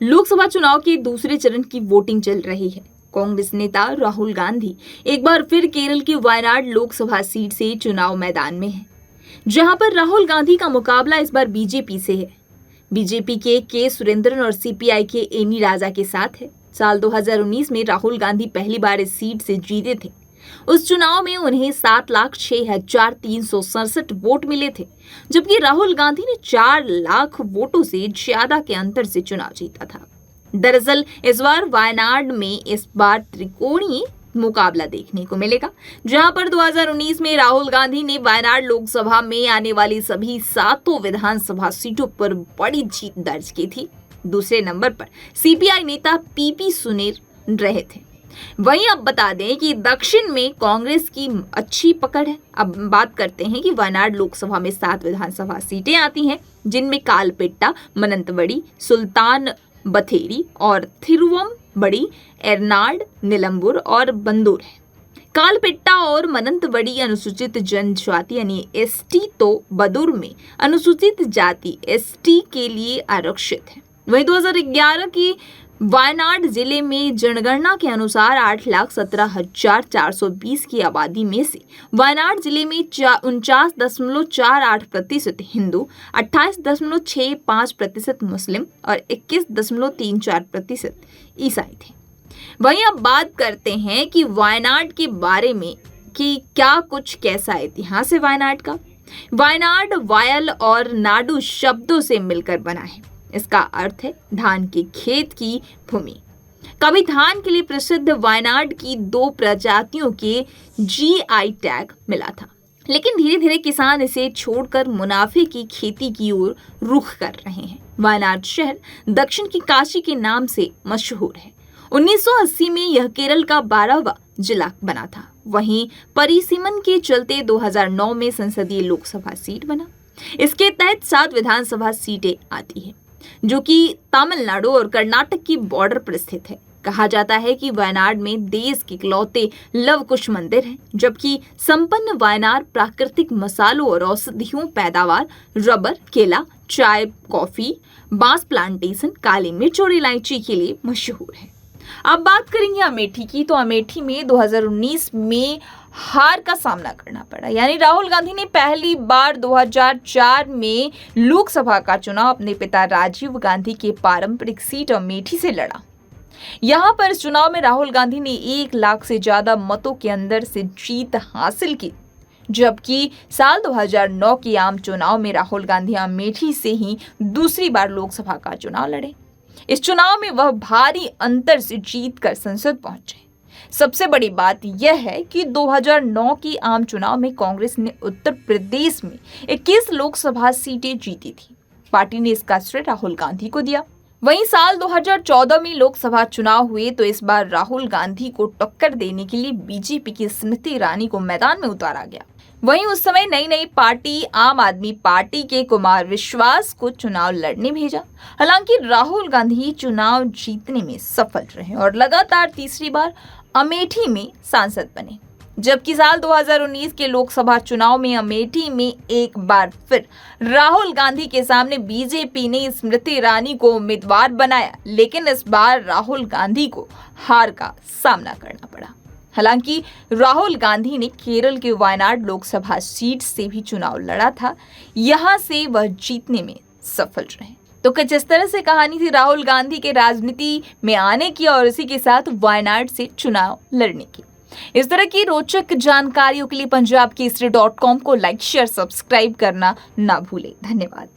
लोकसभा चुनाव के दूसरे चरण की वोटिंग चल रही है। कांग्रेस नेता राहुल गांधी एक बार फिर केरल की वायनाड लोकसभा सीट से चुनाव मैदान में है, जहां पर राहुल गांधी का मुकाबला इस बार बीजेपी से है। बीजेपी के सुरेंद्रन और सीपीआई के एमी राजा के साथ है। साल 2019 में राहुल गांधी पहली बार इस सीट से जीते थे। उस चुनाव में उन्हें 7,06,367 वोट मिले थे, जबकि राहुल गांधी ने 4 लाख वोटों से ज्यादा के अंतर से चुनाव जीता था। दरअसल इस बार वायनाड में इस बार त्रिकोणीय मुकाबला देखने को मिलेगा, जहां पर 2019 में राहुल गांधी ने वायनाड लोकसभा में आने वाली सभी 7 विधानसभा सीटों पर बड़ी जीत दर्ज की थी। दूसरे नंबर पर सीपीआई नेता पीपी सुनीर रहे थे। वहीं अब बता दें कि दक्षिण में कांग्रेस की अच्छी पकड़ है। अब बात करते हैं कि वायनाड लोकसभा में 7 विधानसभा सीटें आती हैं, जिनमें कालपेट्टा, मनंतवडी, सुल्तान बथेरी और थिरुवंबडी, एरनाड, निलंबुर और बंदूर है। कालपेट्टा और मनंतवडी अनुसूचित जनजाति यानी एसटी तो बदूर में अनुसूचित जाति एसटी के लिए आरक्षित है। वहीं 2011 की वायनाड जिले में जनगणना के अनुसार 8,17,420 की आबादी में से वायनाड जिले में 49.48% हिंदू, 28.65% मुस्लिम और 21.34% ईसाई थे। वहीं अब बात करते हैं कि वायनाड के बारे में कि क्या कुछ कैसा इतिहास है वायनाड का। वायनाड वायल और नाडु शब्दों से मिलकर बना है। इसका अर्थ है धान के खेत की भूमि। कभी धान के लिए प्रसिद्ध वायनाड की 2 प्रजातियों के जीआई टैग मिला था, लेकिन धीरे धीरे किसान इसे छोड़कर मुनाफे की खेती की ओर रुख कर रहे हैं। वायनाड शहर दक्षिण की काशी के नाम से मशहूर है। 1980 में यह केरल का 12वां जिला बना था। वहीं परिसीमन के चलते 2009 में संसदीय लोकसभा सीट बना। इसके तहत 7 विधानसभा सीटें आती है, जो कि तमिलनाडु और कर्नाटक की बॉर्डर पर स्थित है। कहा जाता है कि वायनाड में देश के इकलौते लव कुश मंदिर हैं, जबकि संपन्न वायनाड प्राकृतिक मसालों और औषधियों पैदावार, रबर, केला, चाय, कॉफी, बांस प्लांटेशन, काली मिर्च और इलायची के लिए मशहूर है। अब बात करेंगे अमेठी की, तो अमेठी में 2019 में हार का सामना करना पड़ा। यानी राहुल गांधी ने पहली बार 2004 में लोकसभा का चुनाव अपने पिता राजीव गांधी के पारंपरिक सीट अमेठी से लड़ा। यहां पर इस चुनाव में राहुल गांधी ने 1 लाख से ज्यादा मतों के अंदर से जीत हासिल की, जबकि साल 2009 के आम चुनाव में राहुल गांधी अमेठी से ही दूसरी बार लोकसभा का चुनाव लड़े। इस चुनाव में वह भारी अंतर से जीतकर संसद पहुंचे। सबसे बड़ी बात यह है कि 2009 की आम चुनाव में कांग्रेस ने उत्तर प्रदेश में 21 लोकसभा सीटें जीती थी। पार्टी ने इसका श्रेय राहुल गांधी को दिया। वहीं साल 2014 में लोकसभा चुनाव हुए तो इस बार राहुल गांधी को टक्कर देने के लिए बीजेपी की स्मृति ईरानी को मैदान में उतारा गया। वहीं उस समय नई पार्टी आम आदमी पार्टी के कुमार विश्वास को चुनाव लड़ने भेजा। हालांकि राहुल गांधी चुनाव जीतने में सफल रहे और लगातार तीसरी बार अमेठी में सांसद बने, जबकि साल 2019 के लोकसभा चुनाव में अमेठी में एक बार फिर राहुल गांधी के सामने बीजेपी ने स्मृति ईरानी को उम्मीदवार बनाया, लेकिन इस बार राहुल गांधी को हार का सामना करना पड़ा। हालांकि राहुल गांधी ने केरल के वायनाड लोकसभा सीट से भी चुनाव लड़ा था, यहां से वह जीतने में सफल रहे। तो कुछ इस तरह से कहानी थी राहुल गांधी के राजनीति में आने की और इसी के साथ वायनाड से चुनाव लड़ने की। इस तरह की रोचक जानकारियों के लिए पंजाबकेसरी.com को लाइक, शेयर, सब्सक्राइब करना ना भूलें। धन्यवाद।